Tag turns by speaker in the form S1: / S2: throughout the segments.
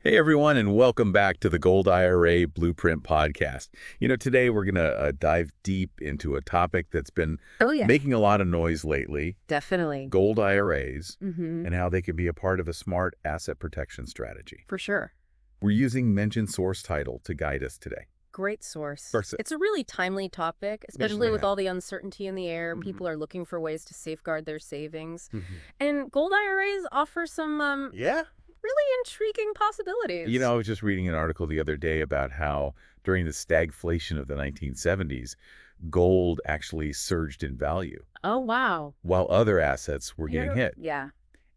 S1: Hey everyone, and welcome back to the Gold IRA Blueprint Podcast. Today we're going to dive deep into a topic that's been
S2: Oh, yeah,
S1: making a lot of noise lately,
S2: definitely.
S1: gold IRAs,
S2: Mm-hmm.
S1: and how they can be a part of a smart asset protection strategy.
S2: For sure.
S1: We're using mentioned source title to guide us today.
S2: Great source.
S1: First,
S2: It's a really timely topic, especially with all the uncertainty in the air.
S1: Mhm.
S2: People are looking for ways to safeguard their savings.
S1: Mhm.
S2: And gold IRAs offer some
S1: Yeah.
S2: really intriguing possibilities.
S1: I was just reading an article the other day about how during the stagflation of the 1970s, gold actually surged in value,
S2: Oh, wow.
S1: while other assets were getting hit.
S2: Yeah.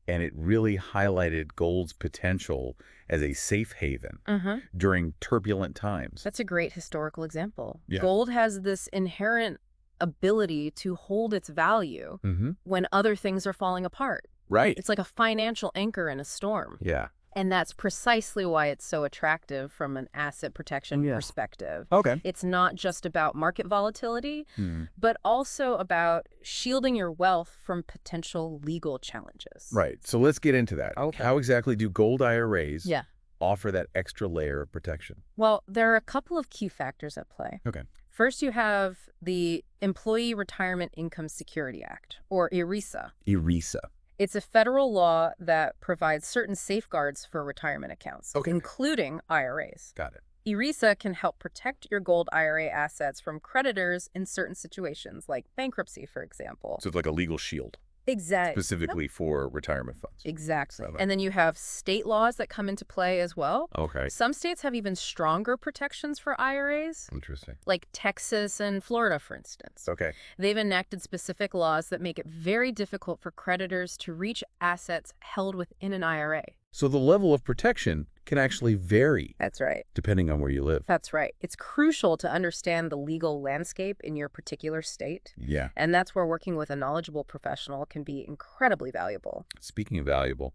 S1: And it really highlighted gold's potential as a safe haven
S2: Uh-huh.
S1: during turbulent times.
S2: That's a great historical example.
S1: Yeah.
S2: Gold has this inherent ability to hold its value when other things are falling apart.
S1: Right.
S2: It's like a financial anchor in a storm.
S1: Yeah.
S2: And that's precisely why it's so attractive from an asset protection perspective.
S1: Okay.
S2: It's not just about market volatility,
S1: Hmm.
S2: but also about shielding your wealth from potential legal challenges.
S1: Right. So let's get into that.
S2: Okay.
S1: How exactly do gold IRAs
S2: Yeah.
S1: offer that extra layer of protection?
S2: Well, there are a couple of key factors at play.
S1: Okay.
S2: First, you have the Employee Retirement Income Security Act, or ERISA.
S1: ERISA.
S2: It's a federal law that provides certain safeguards for retirement accounts,
S1: Okay.
S2: including IRAs.
S1: Got it.
S2: ERISA can help protect your gold IRA assets from creditors in certain situations, like bankruptcy, for example.
S1: So it's like a legal shield,
S2: Exactly.
S1: specifically for retirement funds.
S2: Exactly.
S1: So-
S2: And then you have state laws that come into play as well.
S1: Okay.
S2: Some states have even stronger protections for IRAs,
S1: Interesting.
S2: like Texas and Florida, for instance.
S1: Okay.
S2: They've enacted specific laws that make it very difficult for creditors to reach assets held within an IRA.
S1: So the level of protection can actually vary
S2: That's right.
S1: depending on where you live.
S2: That's right. It's crucial to understand the legal landscape in your particular state.
S1: Yeah.
S2: And that's where working with a knowledgeable professional can be incredibly valuable.
S1: Speaking of valuable,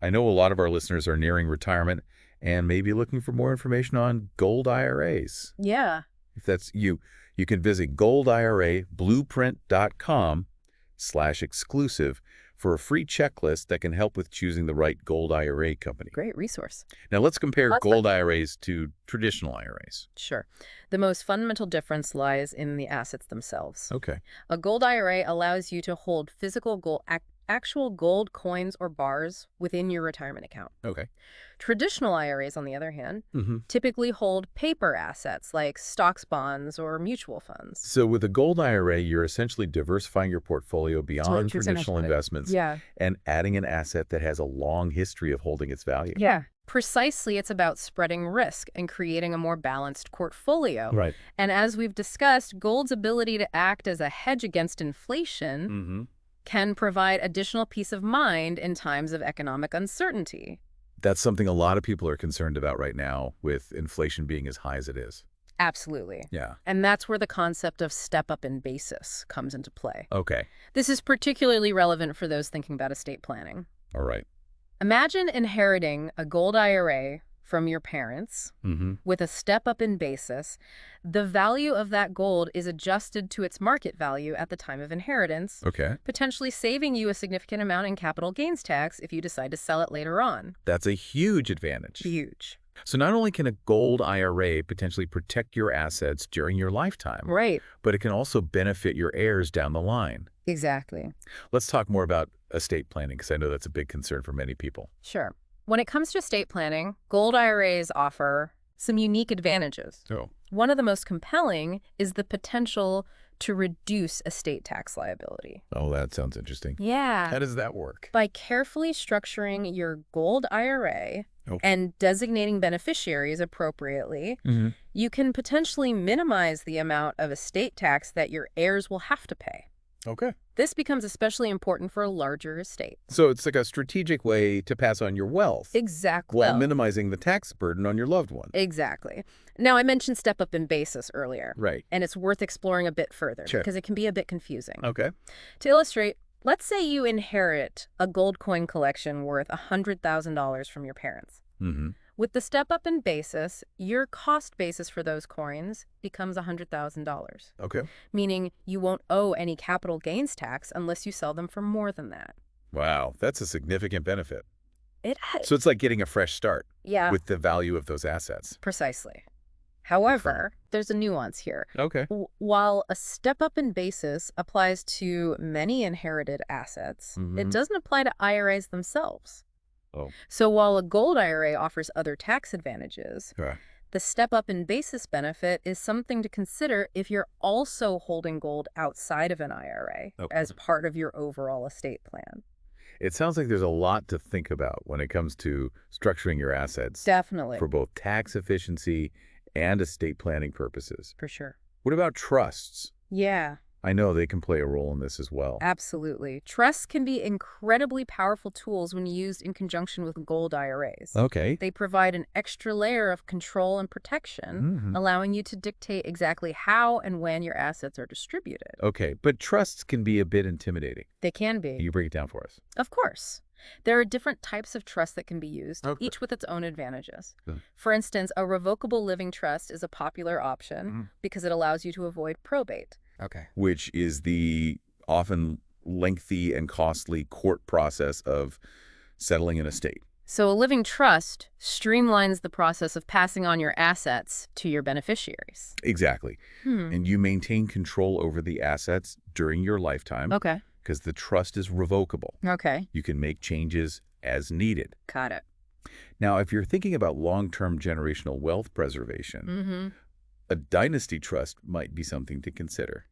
S1: I know a lot of our listeners are nearing retirement and may be looking for more information on gold IRAs.
S2: Yeah.
S1: If that's you, you can visit goldirablueprint.com/exclusive for a free checklist that can help with choosing the right gold IRA company.
S2: Great resource.
S1: Now let's compare
S2: Let's-
S1: gold IRAs to traditional IRAs.
S2: Sure. The most fundamental difference lies in the assets themselves.
S1: Okay.
S2: A gold IRA allows you to hold physical gold, actual gold coins or bars within your retirement account.
S1: Okay.
S2: Traditional IRAs, on the other hand,
S1: Mm-hmm.
S2: typically hold paper assets like stocks, bonds, or mutual funds.
S1: So with a gold IRA, you're essentially diversifying your portfolio beyond traditional
S2: Exactly.
S1: investments
S2: Yeah.
S1: and adding an asset that has a long history of holding its value.
S2: Yeah. Precisely, it's about spreading risk and creating a more balanced portfolio.
S1: Right.
S2: And as we've discussed, gold's ability to act as a hedge against inflation
S1: Mm-hmm.
S2: can provide additional peace of mind in times of economic uncertainty.
S1: That's something a lot of people are concerned about right now with inflation being as high as it is.
S2: Absolutely.
S1: Yeah.
S2: And that's where the concept of step up in basis comes into play.
S1: Okay.
S2: This is particularly relevant for those thinking about estate planning.
S1: All right.
S2: Imagine inheriting a gold IRA from your parents
S1: Mm-hmm.
S2: with a step up in basis. The value of that gold is adjusted to its market value at the time of inheritance,
S1: Okay.
S2: potentially saving you a significant amount in capital gains tax if you decide to sell it later on.
S1: That's a huge advantage.
S2: Huge.
S1: So not only can a gold IRA potentially protect your assets during your lifetime,
S2: Right.
S1: but it can also benefit your heirs down the line.
S2: Exactly.
S1: Let's talk more about estate planning because I know that's a big concern for many people.
S2: Sure. When it comes to estate planning, gold IRAs offer some unique advantages.
S1: Oh.
S2: One of the most compelling is the potential to reduce estate tax liability.
S1: Oh, that sounds interesting.
S2: Yeah.
S1: How does that work?
S2: By carefully structuring your gold IRA
S1: Oh.
S2: and designating beneficiaries appropriately,
S1: Mm-hmm.
S2: you can potentially minimize the amount of estate tax that your heirs will have to pay.
S1: Okay.
S2: This becomes especially important for a larger estate.
S1: So it's like a strategic way to pass on your wealth
S2: Exactly.
S1: while minimizing the tax burden on your loved one.
S2: Exactly. Now, I mentioned step up in basis earlier,
S1: Right.
S2: and it's worth exploring a bit further
S1: Sure.
S2: because it can be a bit confusing.
S1: Okay.
S2: To illustrate, let's say you inherit a gold coin collection worth $100,000 from your parents.
S1: Mm-hmm.
S2: With the step up in basis, your cost basis for those coins becomes $100,000,
S1: Okay.
S2: meaning you won't owe any capital gains tax unless you sell them for more than that.
S1: Wow. That's a significant benefit. So it's like getting a fresh start
S2: Yeah,
S1: with the value of those assets.
S2: precisely.
S1: Incredible.
S2: However, there's a nuance here.
S1: Okay.
S2: While a step up in basis applies to many inherited assets, it
S1: Mm-hmm.
S2: doesn't apply to IRAs themselves.
S1: Oh,
S2: So while a gold IRA offers other tax advantages,
S1: okay.
S2: the step up in basis benefit is something to consider if you're also holding gold outside of an IRA
S1: Okay.
S2: as part of your overall estate plan.
S1: It sounds like there's a lot to think about when it comes to structuring your assets
S2: Definitely,
S1: for both tax efficiency and estate planning purposes.
S2: for sure.
S1: What about trusts?
S2: Yeah.
S1: I know they can play a role in this as well.
S2: Absolutely. Trusts can be incredibly powerful tools when used in conjunction with gold IRAs.
S1: Okay.
S2: They provide an extra layer of control and protection,
S1: Hmm.
S2: allowing you to dictate exactly how and when your assets are distributed.
S1: Okay, but trusts can be a bit intimidating.
S2: They can
S1: Can
S2: be.
S1: you break it down for us?
S2: Of course. There are different types of trusts that can be used,
S1: Okay.
S2: each with its own advantages.
S1: Good.
S2: For instance, a revocable living trust is a popular option
S1: Mm.
S2: because it allows you to avoid probate.
S1: Okay. Which is the often lengthy and costly court process of settling an estate.
S2: So a living trust streamlines the process of passing on your assets to your beneficiaries.
S1: Exactly.
S2: Hmm.
S1: And you maintain control over the assets during your lifetime
S2: Okay.
S1: because the trust is revocable.
S2: Okay.
S1: You can make changes as needed.
S2: Got it.
S1: Now, if you're thinking about long-term generational wealth preservation,
S2: Mm-hmm.
S1: a dynasty trust might be something to consider.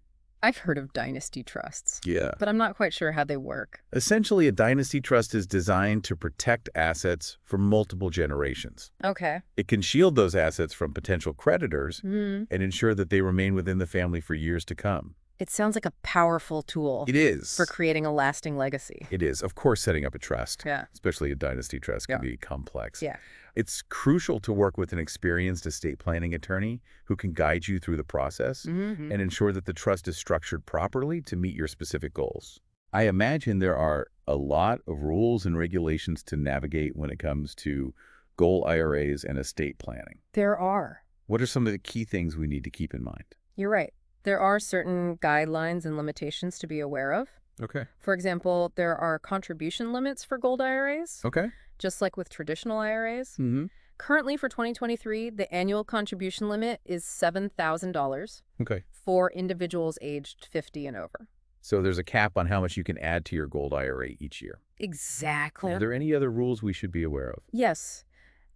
S2: I've heard of dynasty trusts,
S1: Yeah.
S2: but I'm not quite sure how they work.
S1: Essentially, a dynasty trust is designed to protect assets for multiple generations.
S2: Okay.
S1: It can shield those assets from potential creditors
S2: Mm-hmm.
S1: and ensure that they remain within the family for years to come.
S2: It sounds like a powerful tool
S1: It is.
S2: for creating a lasting legacy.
S1: It is. Of course, setting up a trust,
S2: Yeah.
S1: especially a dynasty trust, can
S2: Yeah.
S1: be complex.
S2: Yeah.
S1: It's crucial to work with an experienced estate planning attorney who can guide you through the process
S2: Mm-hmm.
S1: and ensure that the trust is structured properly to meet your specific goals. I imagine there are a lot of rules and regulations to navigate when it comes to goal IRAs and estate planning.
S2: There are.
S1: What are some of the key things we need to keep in mind?
S2: You're right. There are certain guidelines and limitations to be aware of.
S1: Okay.
S2: For example, there are contribution limits for gold IRAs,
S1: Okay.
S2: just like with traditional IRAs.
S1: Mm-hmm.
S2: Currently, for 2023, the annual contribution limit is $7,000
S1: Okay.
S2: for individuals aged 50 and over.
S1: So there's a cap on how much you can add to your gold IRA each year.
S2: Exactly.
S1: Are there any other rules we should be aware of?
S2: Yes.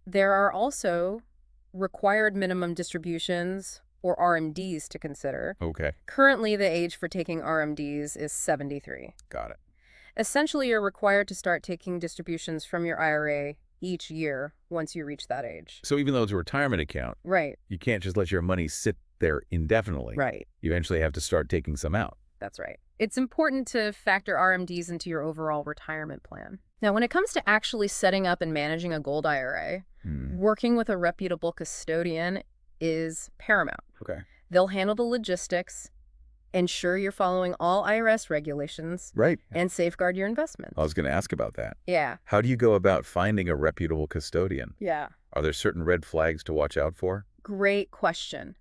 S2: There are also required minimum distributions, or RMDs, to consider.
S1: Okay.
S2: Currently, the age for taking RMDs is 73.
S1: Got it.
S2: Essentially, you're required to start taking distributions from your IRA each year once you reach that age.
S1: So even though it's a retirement account,
S2: Right,
S1: you can't just let your money sit there indefinitely.
S2: right.
S1: You eventually have to start taking some out.
S2: That's right. It's important to factor RMDs into your overall retirement plan. Now, when it comes to actually setting up and managing a gold IRA, working with a reputable custodian is paramount.
S1: Okay.
S2: They'll handle the logistics, ensure you're following all IRS regulations,
S1: Right.
S2: and safeguard your investments.
S1: I was going to ask about that.
S2: Yeah.
S1: How do you go about finding a reputable custodian?
S2: Yeah.
S1: Are there certain red flags to watch out for?
S2: Great question.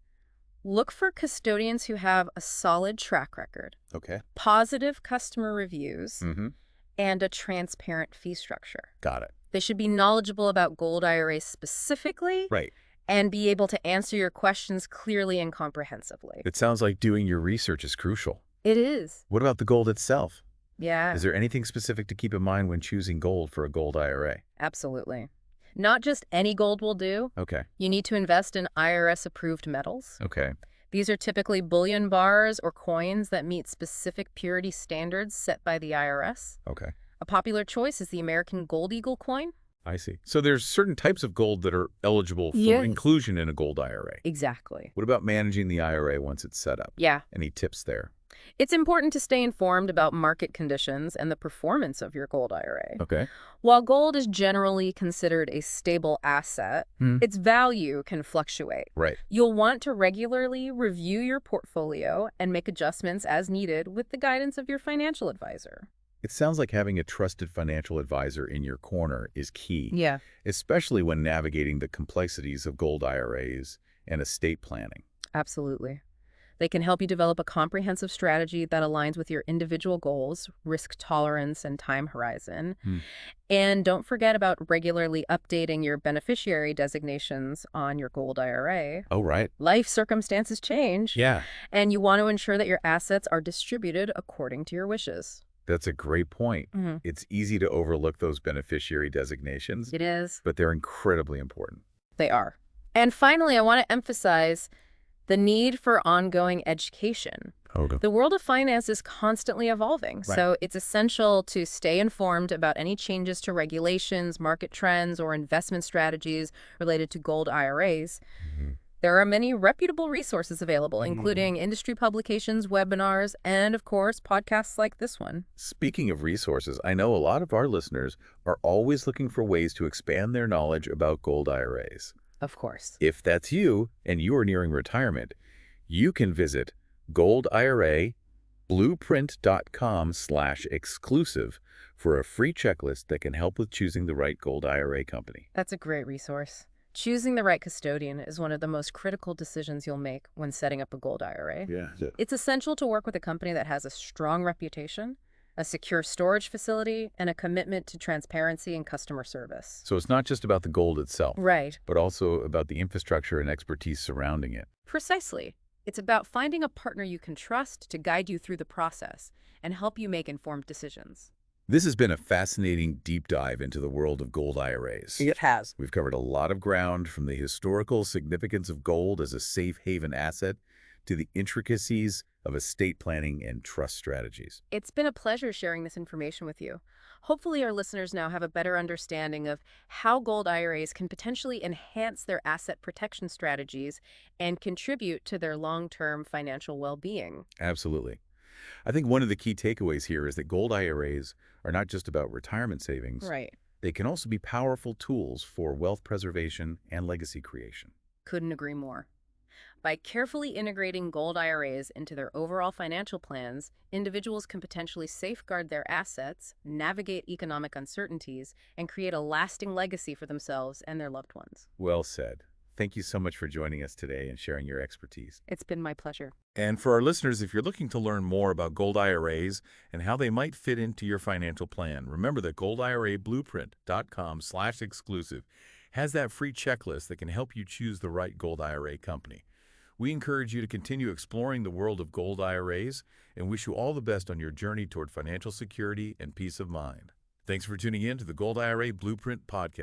S2: Look for custodians who have a solid track record,
S1: Okay.
S2: positive customer reviews,
S1: Mm-hmm.
S2: and a transparent fee structure.
S1: Got it.
S2: They should be knowledgeable about gold IRAs specifically
S1: Right.
S2: and be able to answer your questions clearly and comprehensively.
S1: It sounds like doing your research is crucial.
S2: It is.
S1: What about the gold itself?
S2: Yeah,
S1: Is there anything specific to keep in mind when choosing gold for a gold IRA?
S2: absolutely. Not just any gold will do.
S1: Okay.
S2: You need to invest in IRS-approved metals.
S1: Okay.
S2: These are typically bullion bars or coins that meet specific purity standards set by the IRS.
S1: Okay.
S2: A popular choice is the American Gold Eagle coin.
S1: I see. So there's certain types of gold that are eligible for
S2: Yes.
S1: inclusion in a gold IRA.
S2: Exactly.
S1: What about managing the IRA once it's set up?
S2: Yeah.
S1: Any tips there?
S2: It's important to stay informed about market conditions and the performance of your gold IRA.
S1: Okay.
S2: While gold is generally considered a stable asset, its value can fluctuate.
S1: Right.
S2: You'll want to regularly review your portfolio and make adjustments as needed with the guidance of your financial advisor.
S1: It sounds like having a trusted financial advisor in your corner is key,
S2: Yeah.
S1: especially when navigating the complexities of gold IRAs and estate planning.
S2: Absolutely. They can help you develop a comprehensive strategy that aligns with your individual goals, risk tolerance, and time horizon.
S1: Hmm.
S2: And don't forget about regularly updating your beneficiary designations on your Gold IRA.
S1: Oh, right.
S2: Life circumstances change,
S1: Yeah,
S2: and you want to ensure that your assets are distributed according to your wishes.
S1: that's a great point.
S2: Hmm.
S1: It's easy to overlook those beneficiary designations,
S2: It is.
S1: but they're incredibly important.
S2: They are. And finally, I want to emphasize the need for ongoing education.
S1: Okay.
S2: The world of finance is constantly evolving,
S1: Right.
S2: so it's essential to stay informed about any changes to regulations, market trends, or investment strategies related to gold IRAs.
S1: Mhm.
S2: There are many reputable resources available, including industry publications, webinars, and, of course, podcasts like this one.
S1: Speaking of resources, I know a lot of our listeners are always looking for ways to expand their knowledge about gold IRAs.
S2: Of course.
S1: If that's you and you are nearing retirement, you can visit goldirablueprint.com/exclusive for a free checklist that can help with choosing the right gold IRA company.
S2: That's a great resource. Choosing the right custodian is one of the most critical decisions you'll make when setting up a gold IRA.
S1: Yeah.
S2: It's essential to work with a company that has a strong reputation, a secure storage facility, and a commitment to transparency and customer service.
S1: So it's not just about the gold itself,
S2: Right.
S1: but also about the infrastructure and expertise surrounding it.
S2: Precisely. It's about finding a partner you can trust to guide you through the process and help you make informed decisions.
S1: This has been a fascinating deep dive into the world of gold IRAs.
S2: It has.
S1: We've covered a lot of ground, from the historical significance of gold as a safe haven asset to the intricacies of estate planning and trust strategies.
S2: It's been a pleasure sharing this information with you. Hopefully, our listeners now have a better understanding of how gold IRAs can potentially enhance their asset protection strategies and contribute to their long-term financial well-being.
S1: Absolutely. I think one of the key takeaways here is that gold IRAs are not just about retirement savings.
S2: Right.
S1: They can also be powerful tools for wealth preservation and legacy creation.
S2: Couldn't agree more. By carefully integrating gold IRAs into their overall financial plans, individuals can potentially safeguard their assets, navigate economic uncertainties, and create a lasting legacy for themselves and their loved ones.
S1: Well said. Thank you so much for joining us today and sharing your expertise.
S2: It's been my pleasure.
S3: And for our listeners, if you're looking to learn more about gold IRAs and how they might fit into your financial plan, remember that goldirablueprint.com/exclusive has that free checklist that can help you choose the right gold IRA company. We encourage you to continue exploring the world of gold IRAs and wish you all the best on your journey toward financial security and peace of mind. Thanks for tuning in to the Gold IRA Blueprint podcast.